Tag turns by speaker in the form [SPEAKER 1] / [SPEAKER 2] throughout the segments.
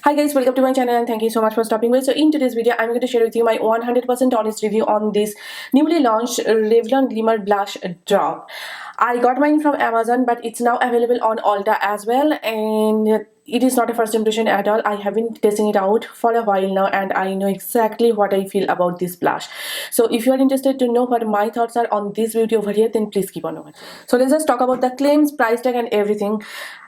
[SPEAKER 1] Hi guys, welcome to my channel and thank you so much for stopping by. So in today's video, I'm going to share with you my 100% honest review on this newly launched Revlon Glimmer Blush Drop. I got mine from Amazon, but it's now available on Ulta as well, and it is not a first impression at all. I have been testing it out for a while now and I know exactly what I feel about this blush. So if you are interested to know what my thoughts are on this beauty over here, then please keep on watching. So let's just talk about the claims, price tag and everything.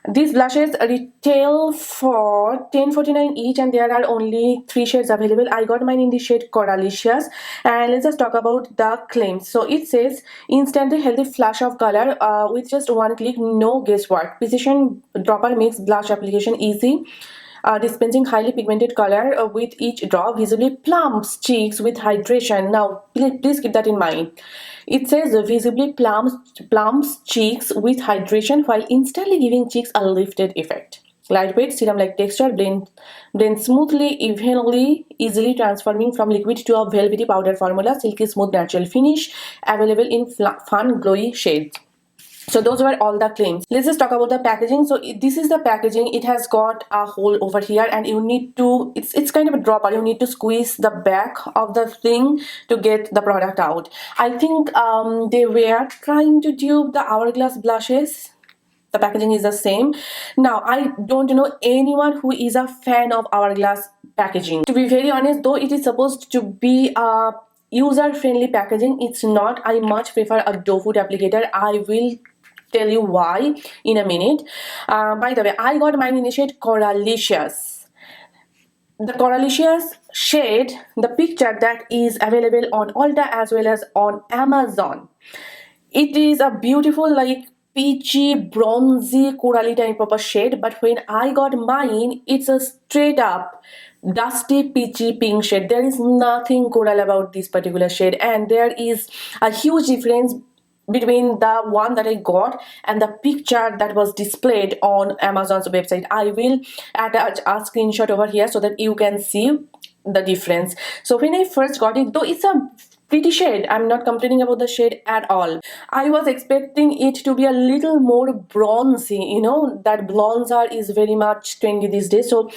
[SPEAKER 1] These blushes retail for $10.49 each and there are only 3 shades available. I got mine in the shade Coralicious, and let's just talk about the claims. So it says instantly healthy flash of color with just one click, no guesswork. Precision dropper makes blush application easy. Dispensing highly pigmented color with each drop, visibly plumps cheeks with hydration. Now please keep that in mind. It says visibly plumps cheeks with hydration while instantly giving cheeks a lifted effect. Lightweight serum-like texture, blend smoothly, evenly, easily transforming from liquid to a velvety powder formula. Silky smooth natural finish, available in fun glowy shades. So those were all the claims. Let's just talk about the packaging. So this is the packaging. It has got a hole over here and you need to, it's kind of a dropper. You need to squeeze the back of the thing to get the product out. I think they were trying to dupe the Hourglass blushes. The packaging is the same. Now I don't know anyone who is a fan of Hourglass packaging. To be very honest, though it is supposed to be a user-friendly packaging, it's not. I much prefer a doe foot applicator. I will tell you why in a minute. By the way, I got mine in the shade Coralicious. The Coralicious shade, the picture that is available on Ulta as well as on Amazon. It is a beautiful, like, peachy, bronzy, corally type of a shade, but when I got mine, it's a straight up dusty peachy pink shade. There is nothing coral about this particular shade, and there is a huge difference between the one that I got and the picture that was displayed on Amazon's website. I will attach a screenshot over here so that you can see the difference. So when I first got it, though it's a pretty shade, I'm not complaining about the shade at all. I was expecting it to be a little more bronzy, you know, that bronzer is very much trendy these days. So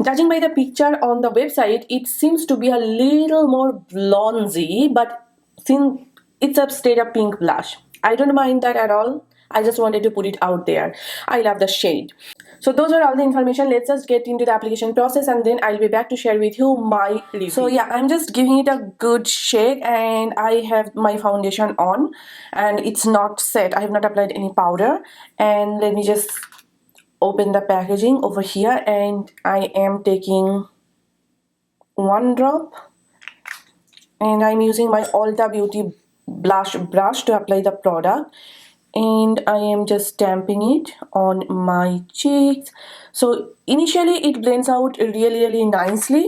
[SPEAKER 1] judging by the picture on the website, it seems to be a little more bronzy, but since it's a straight up pink blush, I don't mind that at all. I just wanted to put it out there. I love the shade. So those are all the information. Let's just get into the application process and then I'll be back to share with you my review. So yeah, I'm just giving it a good shake and I have my foundation on and it's not set. I have not applied any powder. And let me just open the packaging over here and I am taking one drop and I'm using my Ulta Beauty blush brush to apply the product, and I am just stamping it on my cheeks. So initially it blends out really nicely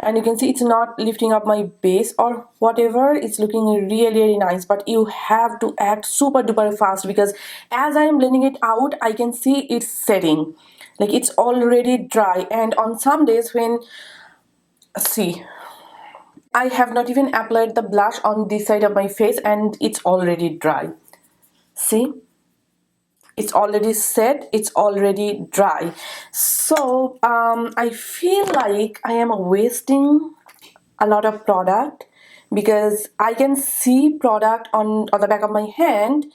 [SPEAKER 1] and you can see it's not lifting up my base or whatever. It's looking really nice, but you have to act super duper fast because as I am blending it out, I can see it's setting, like it's already dry. And on some days when, see, I have not even applied the blush on this side of my face and it's already dry. See, it's already set, it's already dry. So I feel like I am wasting a lot of product because I can see product on the back of my hand,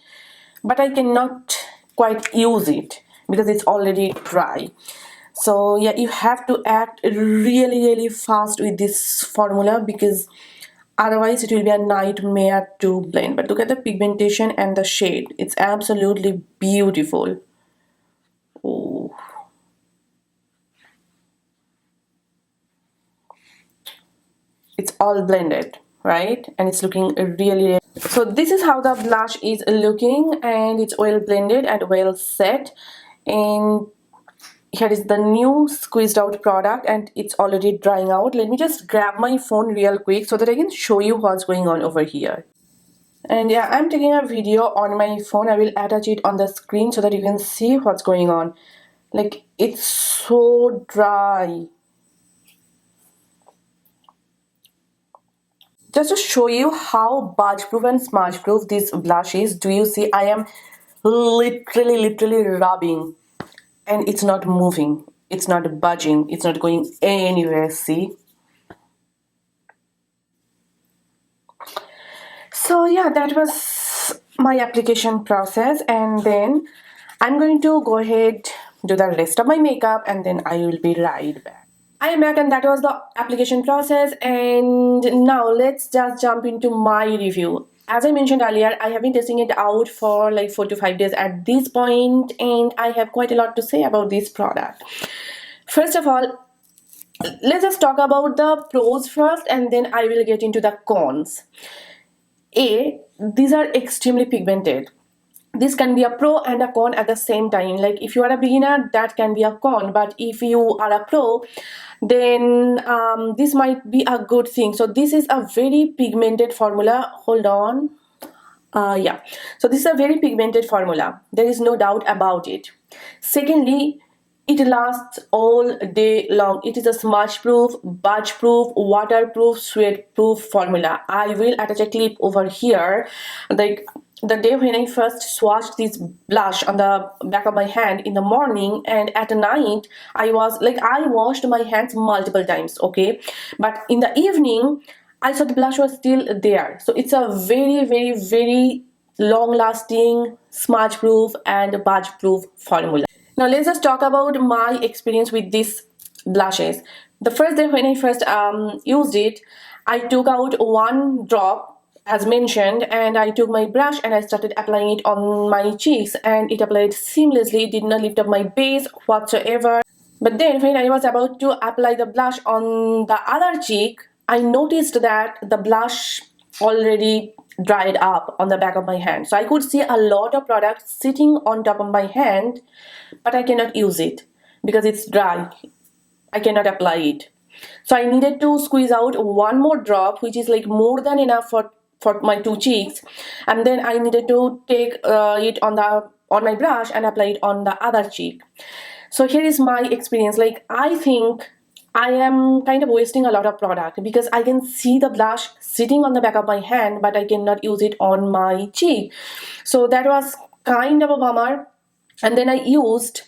[SPEAKER 1] but I cannot quite use it because it's already dry. So yeah, you have to act really fast with this formula because otherwise it will be a nightmare to blend. But look at the pigmentation and the shade. It's absolutely beautiful. Oh. It's all blended, right? And it's looking really. So this is how the blush is looking and it's well blended and well set. And here is the new squeezed out product and it's already drying out. Let me just grab my phone real quick so that I can show you what's going on over here. And yeah, I'm taking a video on my phone. I will attach it on the screen so that you can see what's going on. Like, it's so dry. Just to show you how budge proof and smudge proof this blush is, do you see I am literally rubbing and it's not moving. It's not budging. It's not going anywhere, see? So yeah, that was my application process, and then I'm going to go ahead, do the rest of my makeup, and then I will be right back. I am back, and that was the application process. And now let's just jump into my review. As I mentioned earlier, I have been testing it out for like 4 to 5 days at this point, and I have quite a lot to say about this product. First of all, let's just talk about the pros first, and then I will get into the cons. These are extremely pigmented. This can be a pro and a con at the same time. Like if you are a beginner, that can be a con, but if you are a pro, then this might be a good thing. So this is a very pigmented formula. Hold on. Yeah, so this is a very pigmented formula. There is no doubt about it. Secondly, it lasts all day long. It is a smudge proof, budge proof, waterproof, sweat proof formula. I will attach a clip over here. Like the day when I first swatched this blush on the back of my hand in the morning, and at night I washed my hands multiple times, okay? But in the evening, I saw the blush was still there. So it's a very, very, very long lasting, smudge proof and budge proof formula. Now let's just talk about my experience with these blushes. The first day when I first used it, I took out one drop as mentioned, and I took my brush and I started applying it on my cheeks, and it applied seamlessly. It did not lift up my base whatsoever. But then when I was about to apply the blush on the other cheek, I noticed that the blush already dried up on the back of my hand. So I could see a lot of product sitting on top of my hand, but I cannot use it because it's dry. I cannot apply it. So I needed to squeeze out one more drop, which is like more than enough for my two cheeks, and then I needed to take it on my brush and apply it on the other cheek. So here is my experience. Like I think I am kind of wasting a lot of product because I can see the blush sitting on the back of my hand, but I cannot use it on my cheek. So that was kind of a bummer. And then I used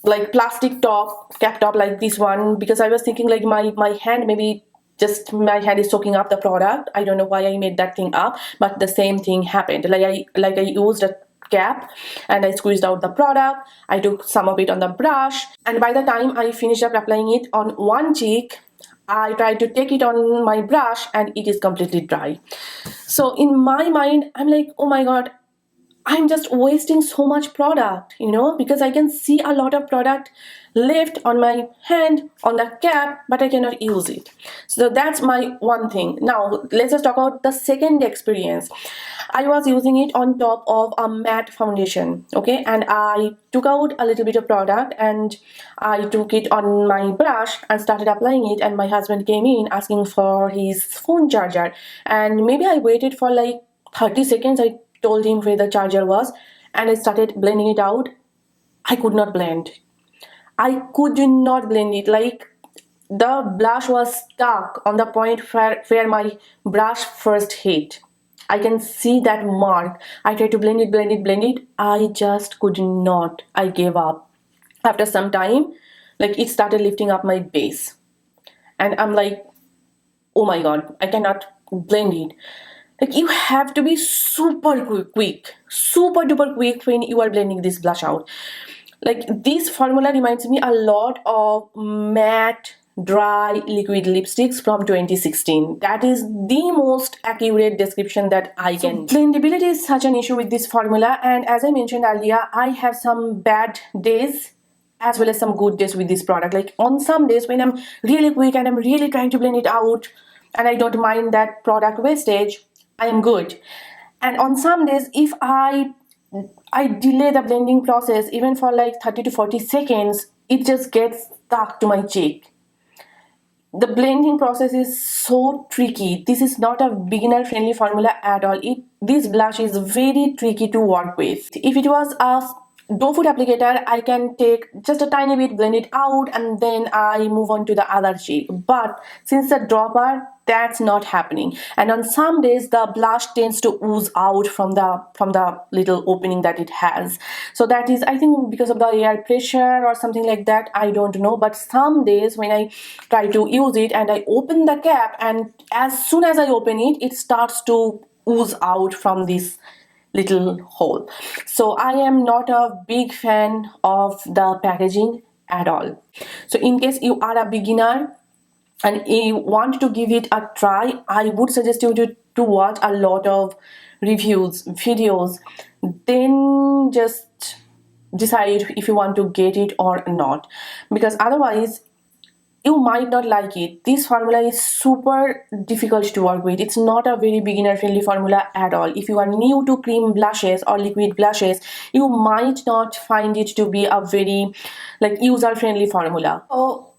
[SPEAKER 1] like plastic cap top like this one, because I was thinking like my hand, maybe just my hand is soaking up the product. I don't know why I made that thing up, but the same thing happened. I used a cap and I squeezed out the product. I took some of it on the brush, and by the time I finished up applying it on one cheek, I tried to take it on my brush and it is completely dry. So in my mind, I'm like, oh my god, I'm just wasting so much product, because I can see a lot of product left on my hand, on the cap, but I cannot use it. So that's my one thing. Now, let's just talk about the second experience. I was using it on top of a matte foundation, okay? And I took out a little bit of product and I took it on my brush and started applying it, and my husband came in asking for his phone charger. And maybe I waited for like 30 seconds. I told him where the charger was, and I started blending it out. I could not blend. I could not blend it. Like the blush was stuck on the point where my brush first hit. I can see that mark. I tried to blend it. I just could not. I gave up. After some time, like it started lifting up my base. And I'm like, oh my god, I cannot blend it. Like you have to be super duper quick when you are blending this blush out. Like this formula reminds me a lot of matte dry liquid lipsticks from 2016. That is the most accurate description that I can. So, blendability is such an issue with this formula, and as I mentioned earlier, I have some bad days as well as some good days with this product. Like on some days when I'm really quick and I'm really trying to blend it out and I don't mind that product wastage, I am good. And on some days, if I delay the blending process even for like 30 to 40 seconds, it just gets stuck to my cheek. The blending process is so tricky. This is not a beginner friendly formula at all. This blush is very tricky to work with. If it was a doe foot applicator, I can take just a tiny bit, blend it out, and then I move on to the other cheek. But since the dropper, that's not happening. And on some days, the blush tends to ooze out from the little opening that it has. So that is, I think, because of the air pressure or something like that. I don't know. But some days when I try to use it and I open the cap, and as soon as I open it, it starts to ooze out from this little hole. So I am not a big fan of the packaging at all. So in case you are a beginner and you want to give it a try, I would suggest you to watch a lot of reviews, videos, then just decide if you want to get it or not, because otherwise you might not like it. This formula is super difficult to work with. It's not a very beginner friendly formula at all. If you are new to cream blushes or liquid blushes, you might not find it to be a very like user friendly formula. So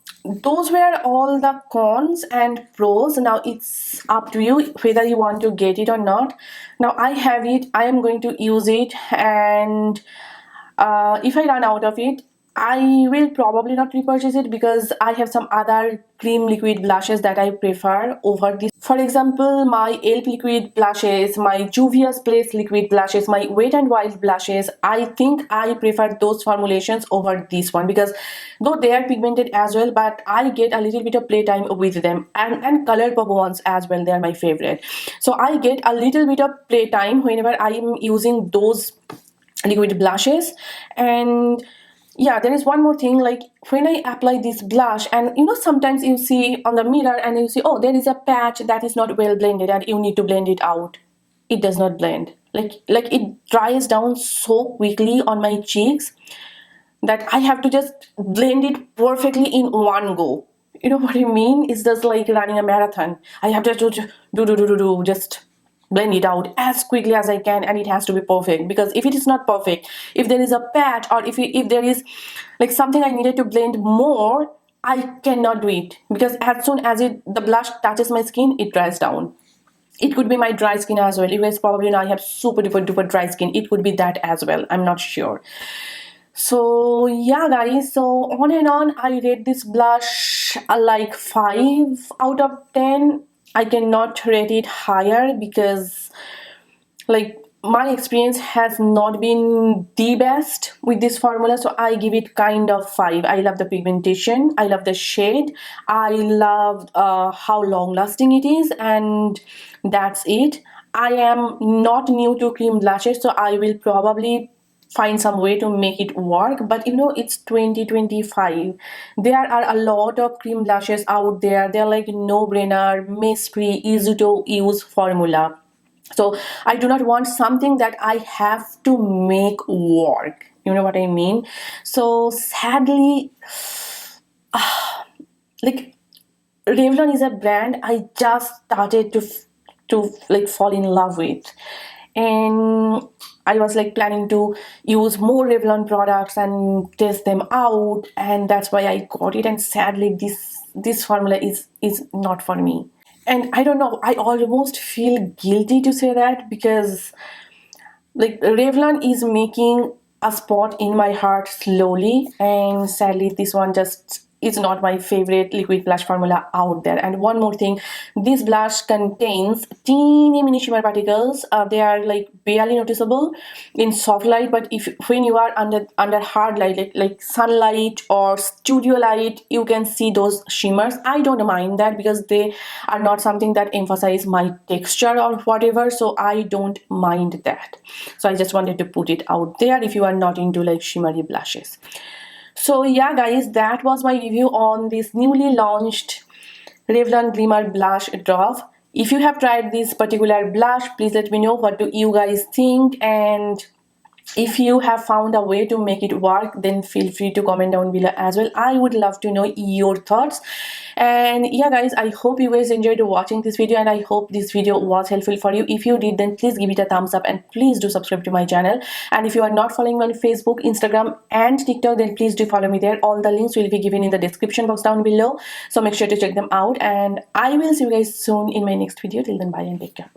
[SPEAKER 1] those were all the cons and pros. Now it's up to you whether you want to get it or not. Now I have it, I am going to use it, and if I run out of it, I will probably not repurchase it because I have some other cream liquid blushes that I prefer over this. For example, my ELF liquid blushes, my Juvia's Place liquid blushes, my Wet n Wild blushes, I think I prefer those formulations over this one, because though they are pigmented as well, but I get a little bit of playtime with them, and color pop ones as well, they are my favorite. So I get a little bit of playtime whenever I am using those liquid blushes. And yeah, there is one more thing, like when I apply this blush, and sometimes you see on the mirror and you see, oh, there is a patch that is not well blended and you need to blend it out. It does not blend, like it dries down so quickly on my cheeks that I have to just blend it perfectly in one go. You know what I mean? It's just like running a marathon. I have to just blend it out as quickly as I can, and it has to be perfect, because if it is not perfect, if there is a patch, or if there is like something I needed to blend more, I cannot do it, because as soon as the blush touches my skin, it dries down. It could be my dry skin as well. You guys probably know I have super duper dry skin. It could be that as well. I'm not sure. So yeah guys, so on and on, I rate this blush like 5 out of 10. I cannot rate it higher because like my experience has not been the best with this formula, so I give it kind of 5. I love the pigmentation, I love the shade, I love how long lasting it is, and that's it. I am not new to cream blushes, so I will probably find some way to make it work, but it's 2025. There are a lot of cream blushes out there. They're like no-brainer, mess-free, easy to use formula. So I do not want something that I have to make work. You know what I mean? So sadly, like Revlon is a brand I just started to like fall in love with, and I was like planning to use more Revlon products and test them out, and that's why I got it. And sadly, this formula is not for me. And I don't know, I almost feel guilty to say that, because like Revlon is making a spot in my heart slowly, and sadly this one just is not my favorite liquid blush formula out there. And one more thing, this blush contains teeny mini shimmer particles. They are like barely noticeable in soft light, but if when you are under hard light, like sunlight or studio light, you can see those shimmers. I don't mind that because they are not something that emphasize my texture or whatever, so I don't mind that. So I just wanted to put it out there if you are not into like shimmery blushes. So yeah guys, that was my review on this newly launched Revlon Glimmer blush drop. If you have tried this particular blush, please let me know what do you guys think, and if you have found a way to make it work, then feel free to comment down below as well. I would love to know your thoughts. And yeah guys, I hope you guys enjoyed watching this video, and I hope this video was helpful for you. If you did, then please give it a thumbs up, and please do subscribe to my channel. And if you are not following me on Facebook, Instagram and TikTok, then please do follow me there. All the links will be given in the description box down below, so make sure to check them out. And I will see you guys soon in my next video. Till then, bye and take care.